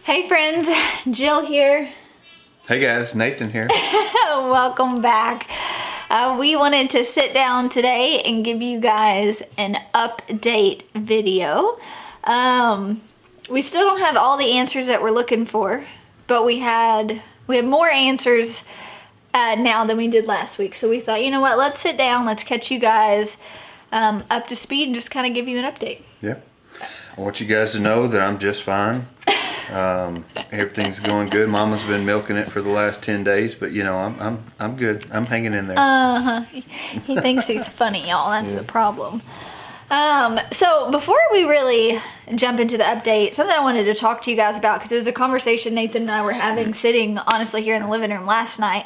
Hey friends, Jill here. Hey guys, Nathan here. Welcome back. We wanted to sit down today and give you guys an update video. We still don't have all the answers that we're looking for, but we have more answers now than we did last week. So we thought, you know what, let's sit down, let's catch you guys up to speed and just kind of give you an update. Yeah. I want you guys to know that I'm just fine. Everything's going good. Mama's been milking it for the last 10 days, but you know, I'm good. I'm hanging in there. He thinks he's funny, y'all. That's the problem. So before we really jump into the update, something I wanted to talk to you guys about, because it was a conversation Nathan and I were having sitting honestly here in the living room last night.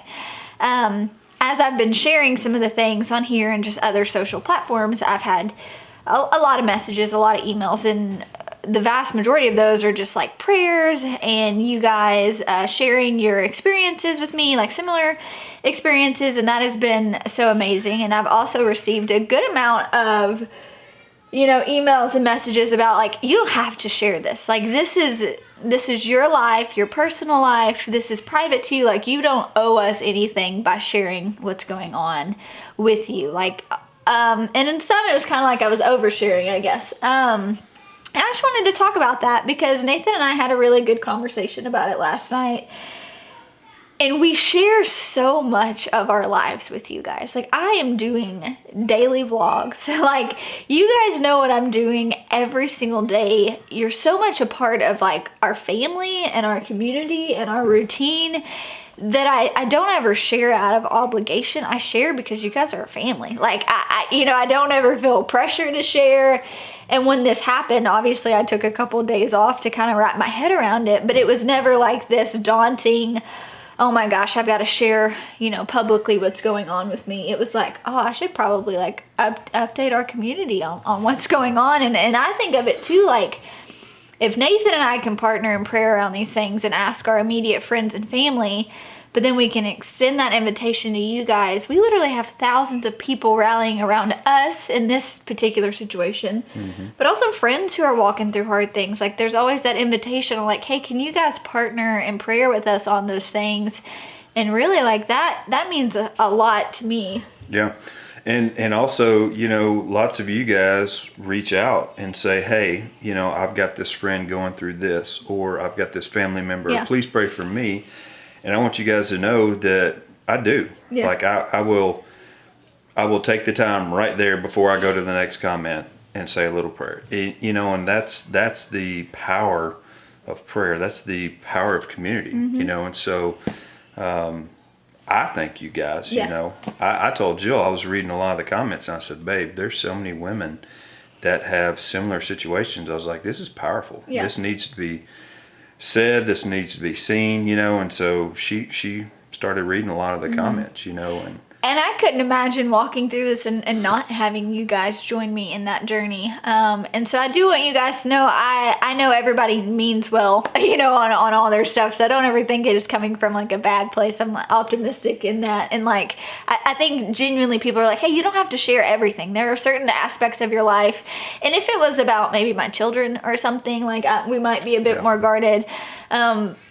As I've been sharing some of the things on here and just other social platforms, I've had a lot of messages, a lot of emails, and the vast majority of those are just like prayers and you guys sharing your experiences with me, like similar experiences, and that has been so amazing. And I've also received a good amount of, you know, emails and messages about like, you don't have to share this. Like this is your life, your personal life. This is private to you. Like you don't owe us anything by sharing what's going on with you. Like, and in some it was kind of like I was oversharing, I guess. And I just wanted to talk about that because Nathan and I had a really good conversation about it last night. And we share so much of our lives with you guys. Like I am doing daily vlogs. Like you guys know what I'm doing every single day. You're so much a part of like our family and our community and our routine that I don't ever share out of obligation. I share because you guys are a family. Like I don't ever feel pressure to share. And when this happened, obviously I took a couple of days off to kind of wrap my head around it, but it was never like this daunting, oh my gosh, I've got to share, you know, publicly what's going on with me. It was like, oh, I should probably like update our community on what's going on. And I think of it too, like if Nathan and I can partner in prayer around these things and ask our immediate friends and family, but then we can extend that invitation to you guys. We literally have thousands of people rallying around us in this particular situation, but also friends who are walking through hard things. Like there's always that invitation of like, hey, can you guys partner in prayer with us on those things? And really like that means a lot to me. Yeah. And also, you know, lots of you guys reach out and say, hey, you know, I've got this friend going through this, or I've got this family member, please pray for me. And I want you guys to know that I do. Yeah. Like I will take the time right there before I go to the next comment and say a little prayer. You know, and that's the power of prayer. That's the power of community, you know. And so I thank you guys, you know. I told Jill, I was reading a lot of the comments and I said, babe, there's so many women that have similar situations. I was like, this is powerful. Yeah. This needs to be said, this needs to be seen, you know. And so she started reading a lot of the comments, you know, and I couldn't imagine walking through this and not having you guys join me in that journey. And so I do want you guys to know, I know everybody means well, you know, on all their stuff. So I don't ever think it is coming from like a bad place. I'm like optimistic in that. And like, I think genuinely people are like, hey, you don't have to share everything. There are certain aspects of your life. And if it was about maybe my children or something, like we might be a bit more guarded.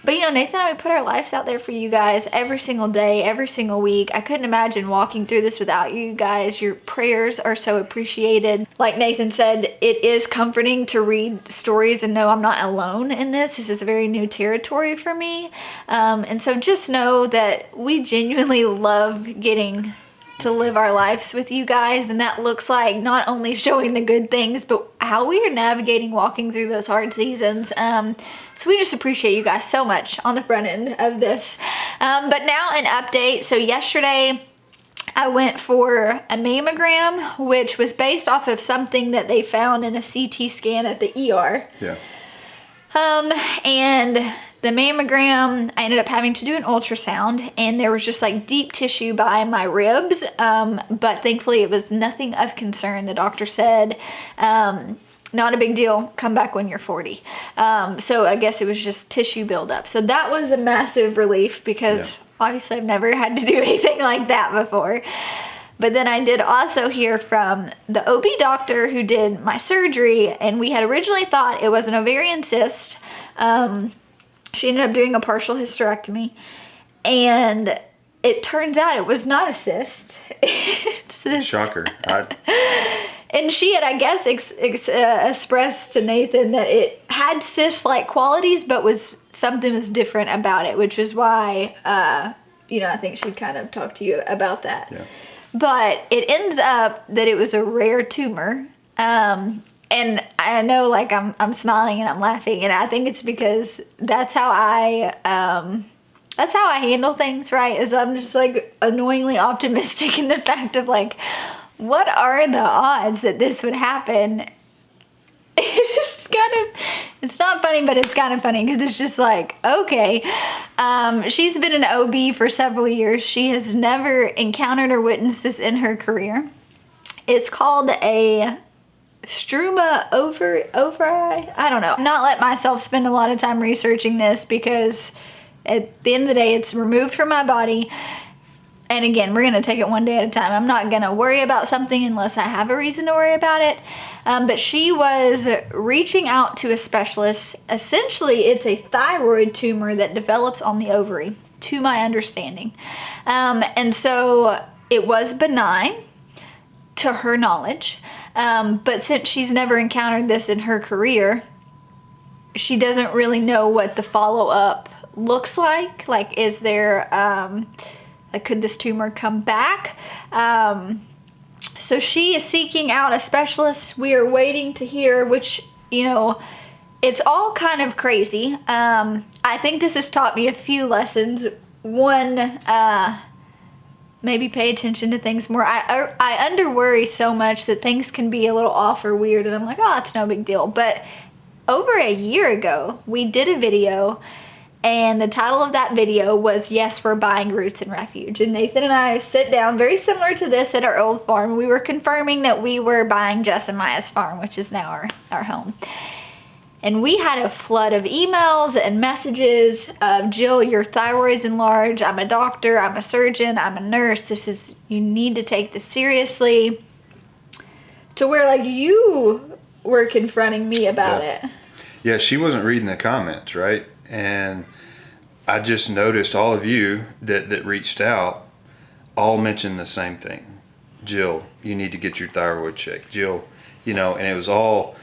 But you know, Nathan and I, we put our lives out there for you guys every single day, every single week. I couldn't imagine walking through this without you guys. Your prayers are so appreciated. Like Nathan said, it is comforting to read stories and know I'm not alone in this. This is a very new territory for me. And so just know that we genuinely love getting to live our lives with you guys, and that looks like not only showing the good things, but how we are navigating walking through those hard seasons. So we just appreciate you guys so much on the front end of this. But now an update. So yesterday I went for a mammogram, which was based off of something that they found in a CT scan at the ER. Yeah. And the mammogram, I ended up having to do an ultrasound, and there was just like deep tissue by my ribs. But thankfully it was nothing of concern. The doctor said, not a big deal, come back when you're 40. So I guess it was just tissue buildup. So that was a massive relief because obviously I've never had to do anything like that before. But then I did also hear from the OB doctor who did my surgery, and we had originally thought it was an ovarian cyst. She ended up doing a partial hysterectomy, and it turns out it was not a cyst. It's this. Shocker. And she had, I guess, expressed to Nathan that it had cyst-like qualities, but something was different about it, which is why, I think she kind of talked to you about that. Yeah. But it ends up that it was a rare tumor. And I know, like, I'm smiling and I'm laughing, and I think it's because that's how I handle things, right? Is I'm just, like, annoyingly optimistic in the fact of, like, what are the odds that this would happen? It's not funny, but it's kind of funny because it's just like, okay. She's been an OB for several years. She has never encountered or witnessed this in her career. It's called a struma ovary. I don't know. I'm not let myself spend a lot of time researching this because at the end of the day, it's removed from my body. And again, we're going to take it one day at a time. I'm not going to worry about something unless I have a reason to worry about it. But she was reaching out to a specialist. Essentially, it's a thyroid tumor that develops on the ovary, to my understanding. And so it was benign, to her knowledge. But since she's never encountered this in her career, she doesn't really know what the follow-up looks like. Like, is there... could this tumor come back? So she is seeking out a specialist. We are waiting to hear, which, it's all kind of crazy. I think this has taught me a few lessons. One, maybe pay attention to things more. I under worry so much that things can be a little off or weird, and I'm like, oh, it's no big deal. But over a year ago, we did a video, and the title of that video was, Yes, We're Buying Roots and Refuge. And Nathan and I sit down, very similar to this, at our old farm. We were confirming that we were buying Jess and Maya's farm, which is now our home. And we had a flood of emails and messages of, Jill, your thyroid's enlarged. I'm a doctor, I'm a surgeon, I'm a nurse. You need to take this seriously. To where, like, you were confronting me about it. Yeah, she wasn't reading the comments, right? And I just noticed all of you that reached out all mentioned the same thing. Jill, you need to get your thyroid checked. Jill, and it was all,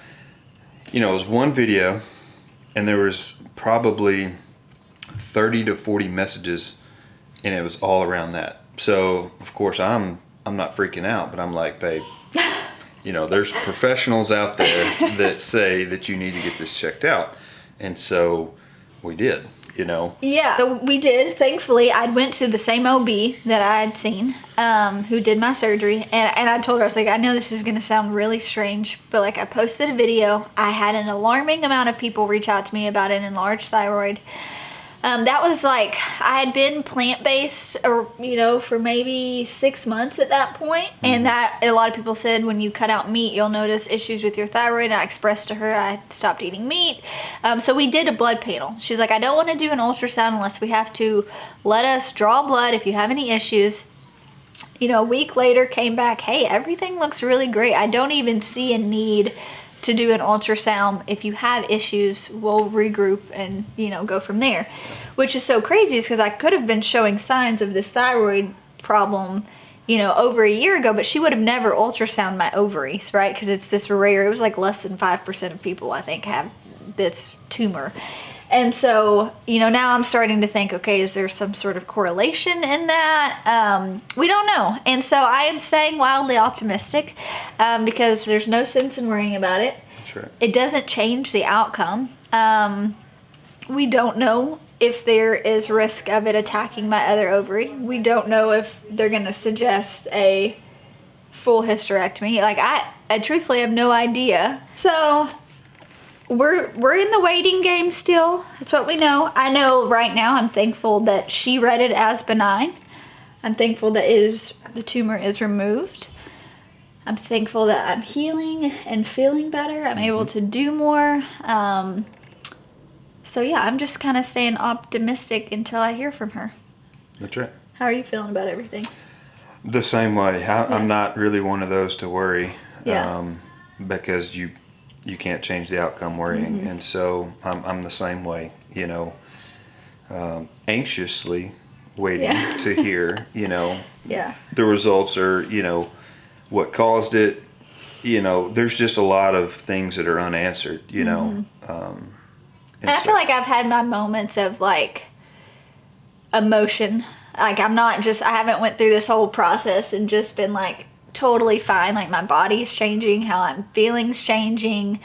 it was one video, and there was probably 30 to 40 messages, and it was all around that. So, of course, I'm not freaking out, but I'm like, babe, there's professionals out there that say that you need to get this checked out. And so we did, Yeah, so we did. Thankfully, I went to the same OB that I had seen, who did my surgery. And I told her, I was like, I know this is going to sound really strange, but like, I posted a video. I had an alarming amount of people reach out to me about an enlarged thyroid. That was like, I had been plant-based, for maybe 6 months at that point. And that, a lot of people said, when you cut out meat, you'll notice issues with your thyroid. And I expressed to her I stopped eating meat. So we did a blood panel. She's like, I don't want to do an ultrasound unless we have to. Let us draw blood if you have any issues. A week later, came back, hey, everything looks really great. I don't even see a need to do an ultrasound. If you have issues, we'll regroup and, go from there. Which is so crazy, is because I could have been showing signs of this thyroid problem, over a year ago, but she would have never ultrasound my ovaries, right? Because it's this rare, it was like less than 5% of people, I think, have this tumor. And so, now I'm starting to think, okay, is there some sort of correlation in that? We don't know. And so I am staying wildly optimistic because there's no sense in worrying about it. That's right. It doesn't change the outcome. We don't know if there is risk of it attacking my other ovary. We don't know if they're going to suggest a full hysterectomy. Like, I truthfully have no idea. So we're in the waiting game still. That's what we know. I know right now I'm thankful that she read it as benign. I'm thankful that the tumor is removed. I'm thankful that I'm healing and feeling better. I'm able to do more. So yeah, I'm just kind of staying optimistic until I hear from her. That's right. How are you feeling about everything? The same way. I'm not really one of those to worry. Yeah. Because you can't change the outcome worrying. And so I'm the same way, anxiously waiting to hear, Yeah. the results or, what caused it. There's just a lot of things that are unanswered, And I feel like I've had my moments of like emotion. Like I haven't went through this whole process and just been like totally fine. Like my body's changing, how I'm feeling's changing.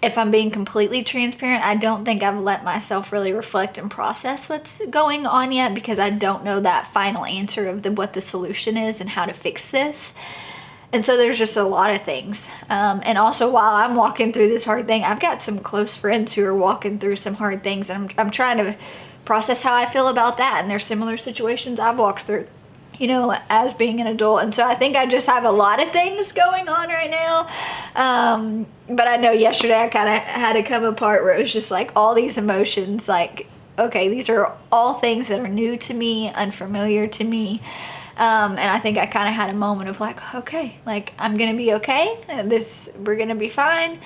If I'm being completely transparent, I don't think I've let myself really reflect and process what's going on yet, because I don't know that final answer of what the solution is and how to fix this. And so there's just a lot of things. And also while I'm walking through this hard thing, I've got some close friends who are walking through some hard things, and I'm trying to process how I feel about that. And there's similar situations I've walked through, as being an adult. And so I think I just have a lot of things going on right now. But I know yesterday I kind of had to come apart where it was just like all these emotions, like, okay, these are all things that are new to me, unfamiliar to me. And I think I kind of had a moment of like, okay, like I'm going to be okay. We're going to be fine.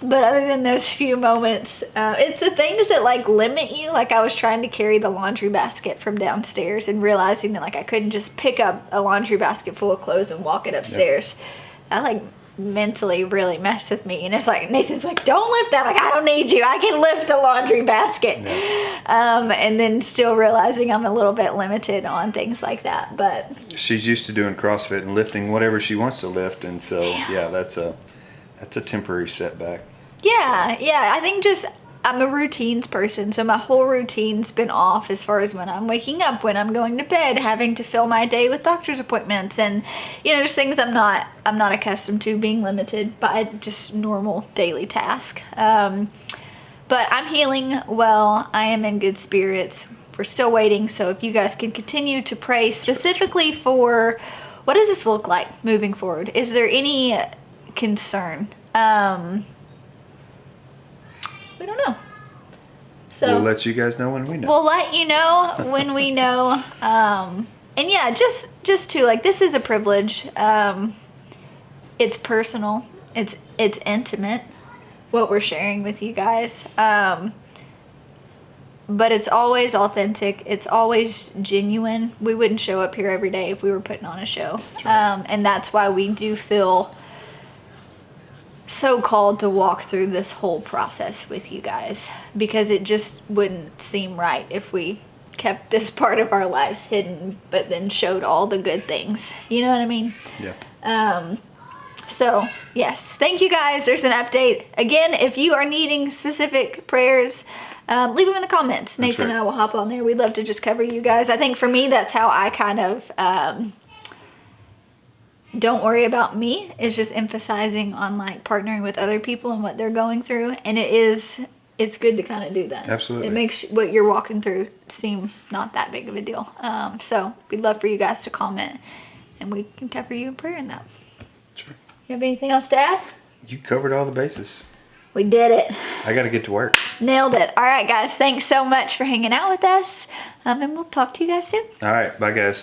But other than those few moments, it's the things that like limit you. Like I was trying to carry the laundry basket from downstairs and realizing that like I couldn't just pick up a laundry basket full of clothes and walk it upstairs. Yep. That like mentally really messed with me. And it's like, Nathan's like, don't lift that. Like, I don't need you. I can lift the laundry basket. Yep. And then still realizing I'm a little bit limited on things like that. But she's used to doing CrossFit and lifting whatever she wants to lift. And so, yeah, that's a temporary setback. Yeah. I think I'm a routines person, so my whole routine's been off as far as when I'm waking up, when I'm going to bed, having to fill my day with doctor's appointments, and just things I'm not accustomed to, being limited by just normal daily task. But I'm healing well. I am in good spirits. We're still waiting, so if you guys can continue to pray specifically for what does this look like moving forward? Is there any concern? We don't know. So we'll let you guys know when we know. We'll let you know when we know. And yeah, just to like, this is a privilege. It's personal. It's intimate, what we're sharing with you guys. But it's always authentic. It's always genuine. We wouldn't show up here every day if we were putting on a show. That's right. And that's why we do feel so called to walk through this whole process with you guys, because it just wouldn't seem right if we kept this part of our lives hidden but then showed all the good things. You know what I mean? Yeah. So yes, thank you guys. There's an update. Again, if you are needing specific prayers, leave them in the comments. Nathan and I will hop on there. We'd love to just cover you guys. I think for me, that's how I kind of don't worry about me. It's just emphasizing on like partnering with other people and what they're going through. And it's good to kind of do that. Absolutely. It makes what you're walking through seem not that big of a deal. So we'd love for you guys to comment and we can cover you in prayer in that. Sure. You have anything else to add? You covered all the bases. We did it. I got to get to work. Nailed it. All right, guys. Thanks so much for hanging out with us. And we'll talk to you guys soon. All right. Bye, guys.